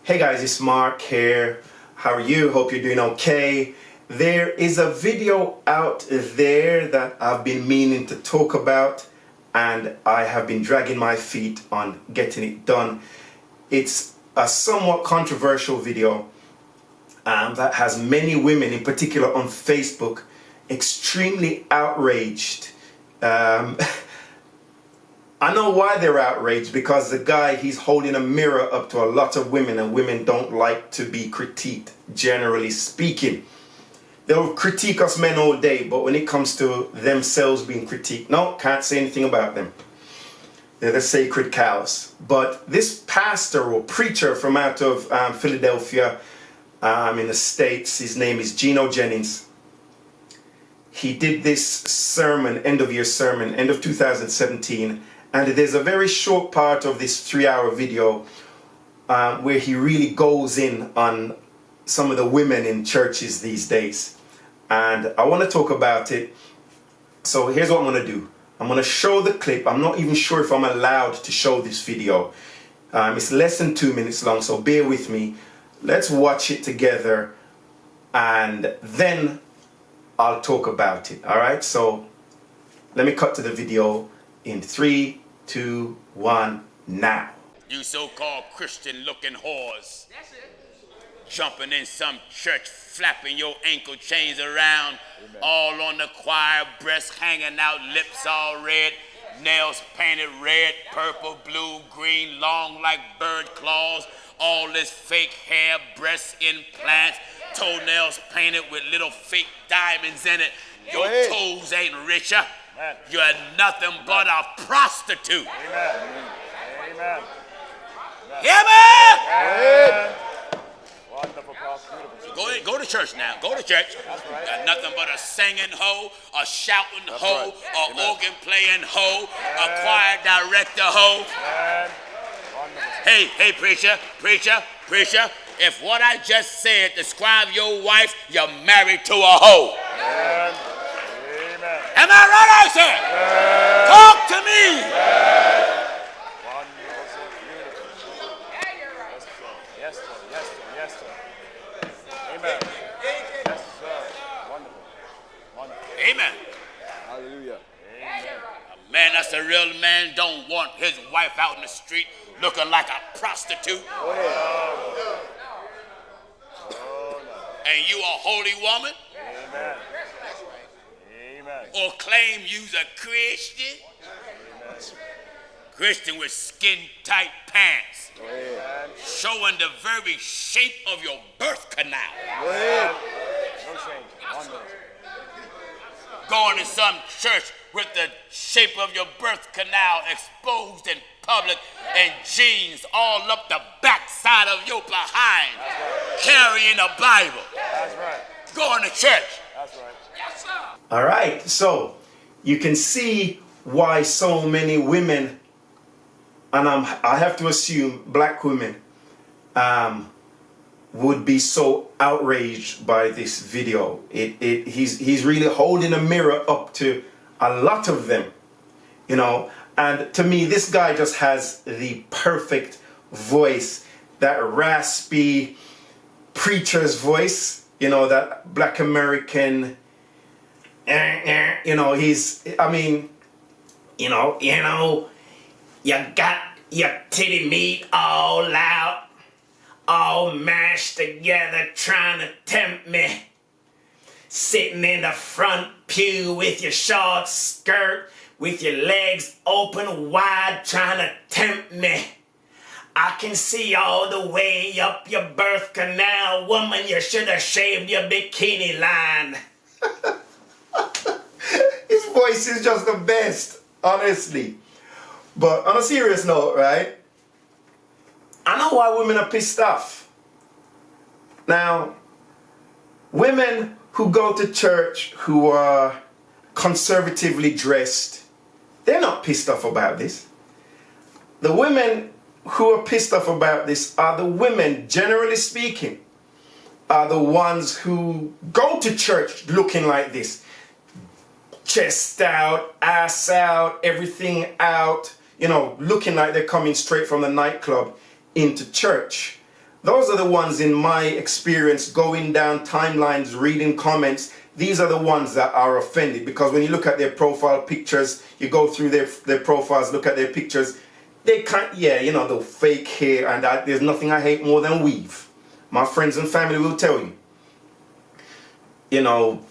Hey guys, it's Mark here. How are you? Hope you're doing okay. There is a video out there that I've been meaning to talk about, and I have been dragging my feet on getting it done. It's a somewhat controversial video that has many women, in particular on Facebook, extremely outraged. I know why they're outraged, because the guy, he's holding a mirror up to a lot of women, and women don't like to be critiqued, generally speaking. They'll critique us men all day, but when it comes to themselves being critiqued, no, can't say anything about them. They're the sacred cows. But this pastor or preacher from out of Philadelphia in the States, his name is Gino Jennings. He did this sermon, end of year sermon, end of 2017. And there's a very short part of this 3-hour video where he really goes in on some of the women in churches these days. And I want to talk about it. So here's what I'm going to do. I'm going to show the clip. I'm not even sure if I'm allowed to show this video. It's less than 2 minutes long, so bear with me. Let's watch it together, and then I'll talk about it. All right, so let me cut to the video in 3, 2, 1, now. You so-called Christian-looking whores. That's it. Jumping in some church, flapping your ankle chains around. Amen. All on the choir, breasts hanging out, lips all red, nails painted red, purple, blue, green, long like bird claws, all this fake hair, breast implants, toenails painted with little fake diamonds in it. Your toes ain't richer. Amen. You're nothing but a prostitute. Amen. Amen. Hear me? Amen. Wonderful prostitute. Go ahead, go to church now. Go to church. That's right. Got nothing but a singing hoe, a shouting That's hoe, right. a Amen. organ playing hoe, a choir director hoe. Amen. Hey, preacher. If what I just said describe your wife, you're married to a hoe. Amen. Amen. Am I right, I said? Amen. Talk to me. Amen. Wonderful, beautiful. Yeah, you're right. Yes, sir. Yes, sir. Yes, sir. Yes, sir. Amen. Yes, sir. Wonderful. Wonderful. Amen. Hallelujah. Yeah, you're right. A man that's a real man don't want his wife out in the street looking like a prostitute. Go ahead. Oh, no. And you a holy woman? Amen. Amen. Or claim you's a Christian? Amen. Christian with skin-tight pants, Go ahead. showing the very shape of your birth canal. Go ahead. No change. Wonderful. Going to some church with the shape of your birth canal exposed in public and jeans all up the backside of your behind, carrying a Bible. That's right. Going to church. That's right. Yes, sir. All right, so you can see why so many women, and I have to assume black women, would be so outraged by this video. He's really holding a mirror up to a lot of them, you know. And to me, this guy just has the perfect voice, that raspy preacher's voice, you know, that black American, you know, you got your titty meat all out, all mashed together, trying to tempt me. Sitting in the front pew with your short skirt, with your legs open wide, trying to tempt me. I can see all the way up your birth canal. Woman, you should have shaved your bikini line. His voice is just the best, honestly. But on a serious note, right? I know why women are pissed off. Now, women who go to church who are conservatively dressed, they're not pissed off about this. The women who are pissed off about this are the women, generally speaking, are the ones who go to church looking like this. Chest out, ass out, everything out, you know, looking like they're coming straight from the nightclub into church. Those are the ones in my experience going down timelines, reading comments. These are the ones that are offended, because when you look at their profile pictures, you go through their profiles, look at their pictures, they can't, yeah, you know, the fake hair and that. There's nothing I hate more than weave. My friends and family will tell you. You know,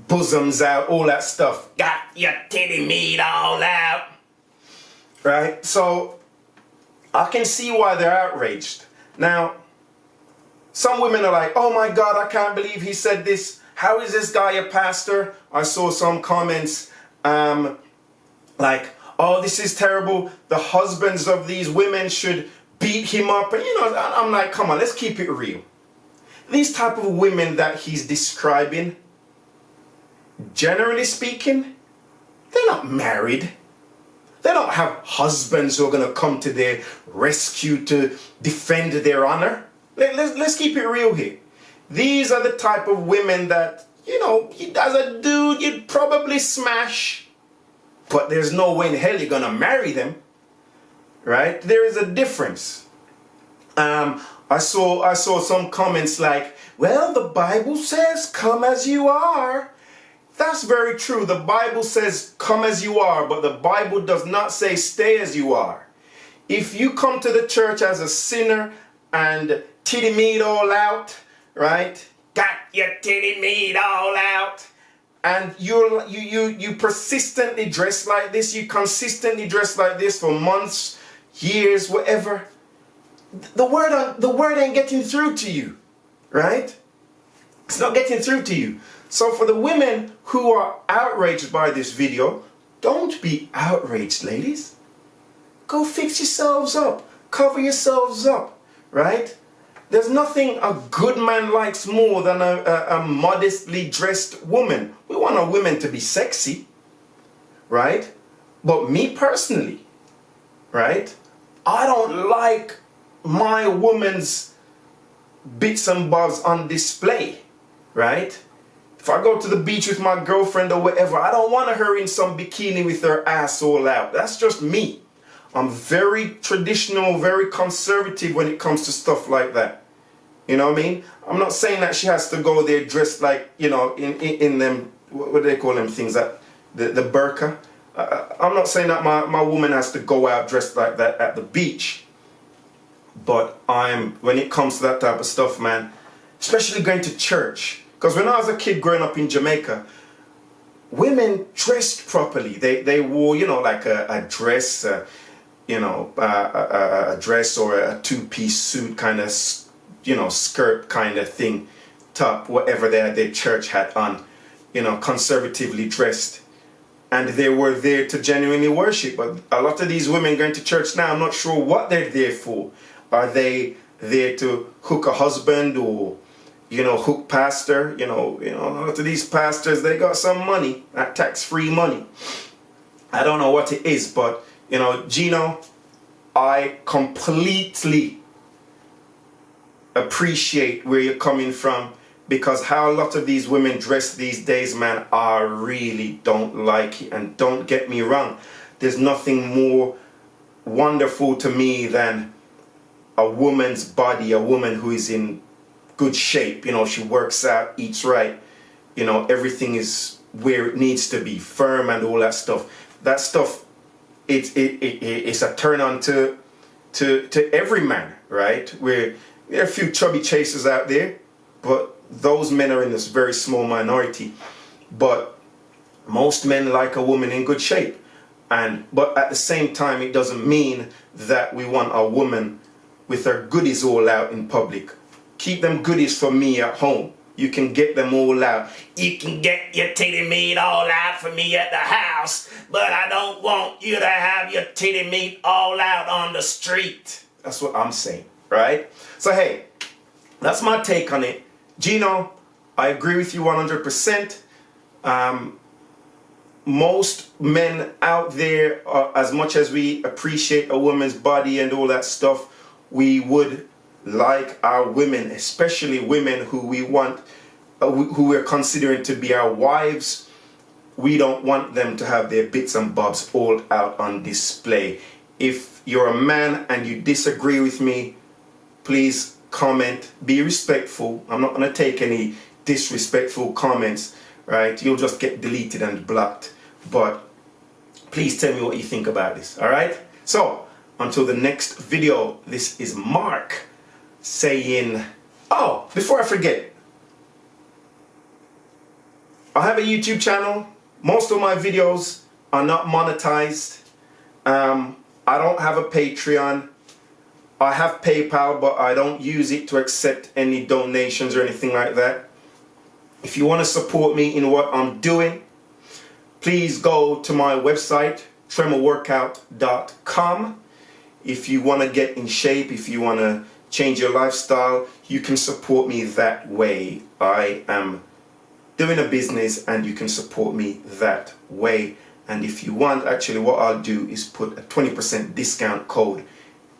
bosoms out, all that stuff. Got your titty meat all out. Right? So I can see why they're outraged. Now, some women are like, oh my God, I can't believe he said this. How is this guy a pastor? I saw some comments like, oh, this is terrible. The husbands of these women should beat him up. And, you know, I'm like, come on, let's keep it real. These type of women that he's describing, generally speaking, they're not married. They don't have husbands who are going to come to their rescue to defend their honor. Let's keep it real here. These are the type of women that, you know, as a dude, you'd probably smash, but there's no way in hell you're going to marry them, right? There is a difference. I saw some comments like, well, the Bible says, come as you are. That's very true. The Bible says, come as you are, but the Bible does not say, stay as you are. If you come to the church as a sinner and titty meat all out, right? Got your titty meat all out. And you persistently dress like this, you consistently dress like this for months, years, whatever. The word ain't getting through to you, right? It's not getting through to you. So for the women who are outraged by this video, don't be outraged, ladies. Go fix yourselves up. Cover yourselves up, right? There's nothing a good man likes more than a modestly dressed woman. We want our women to be sexy, right? But me personally, right? I don't like my woman's bits and bobs on display, right? If I go to the beach with my girlfriend or whatever, I don't want her in some bikini with her ass all out. That's just me. I'm very traditional, very conservative when it comes to stuff like that. You know what I mean? I'm not saying that she has to go there dressed like, you know, in them, what do they call them things, that the burqa. I'm not saying that my woman has to go out dressed like that at the beach. But when it comes to that type of stuff, man, especially going to church. Because when I was a kid growing up in Jamaica, women dressed properly. They wore, you know, like a dress, you know, a dress or a two-piece suit kind of, you know, skirt kind of thing, top, whatever their church had on, you know, conservatively dressed. And they were there to genuinely worship. But a lot of these women going to church now, I'm not sure what they're there for. Are they there to hook a husband or, you know, hook pastor? You know, a lot of these pastors, they got some money, that tax-free money. I don't know what it is, but, you know, Gino, I completely appreciate where you're coming from, because how a lot of these women dress these days, man, I really don't like it. And don't get me wrong, there's nothing more wonderful to me than a woman's body, a woman who is in good shape. You know, she works out, eats right, you know, everything is where it needs to be, firm and all that stuff. That stuff, it's a turn on to every man, right? There are a few chubby chasers out there, but those men are in this very small minority. But most men like a woman in good shape. But at the same time, it doesn't mean that we want a woman with her goodies all out in public. Keep them goodies for me at home. You can get them all out. You can get your titty meat all out for me at the house, but I don't want you to have your titty meat all out on the street. That's what I'm saying, right? So hey, that's my take on it. Gino, I agree with you 100%. Most men out there, as much as we appreciate a woman's body and all that stuff, we would like our women, especially women who we want, who we're considering to be our wives, we don't want them to have their bits and bobs all out on display. If you're a man and you disagree with me, please comment, be respectful. I'm not going to take any disrespectful comments, right? You'll just get deleted and blocked. But please tell me what you think about this, all right? So, until the next video, this is Mark saying, oh, before I forget, I have a YouTube channel. Most of my videos are not monetized. I don't have a Patreon. I have PayPal, but I don't use it to accept any donations or anything like that. If you want to support me in what I'm doing, please go to my website, tremorworkout.com. If you want to get in shape, if you want to change your lifestyle, you can support me that way. I am doing a business and you can support me that way. And if you want, actually what I'll do is put a 20% discount code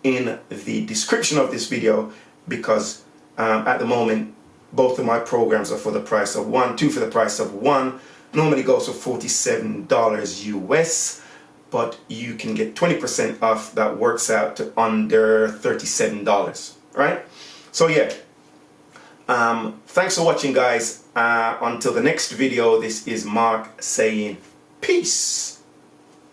in the description of this video, because at the moment both of my programs are for the price of one. Two for the price of one. Normally goes for $47 US, but you can get 20% off. That works out to under $37, right? So yeah, thanks for watching, guys. Until the next video, this is Mark saying peace.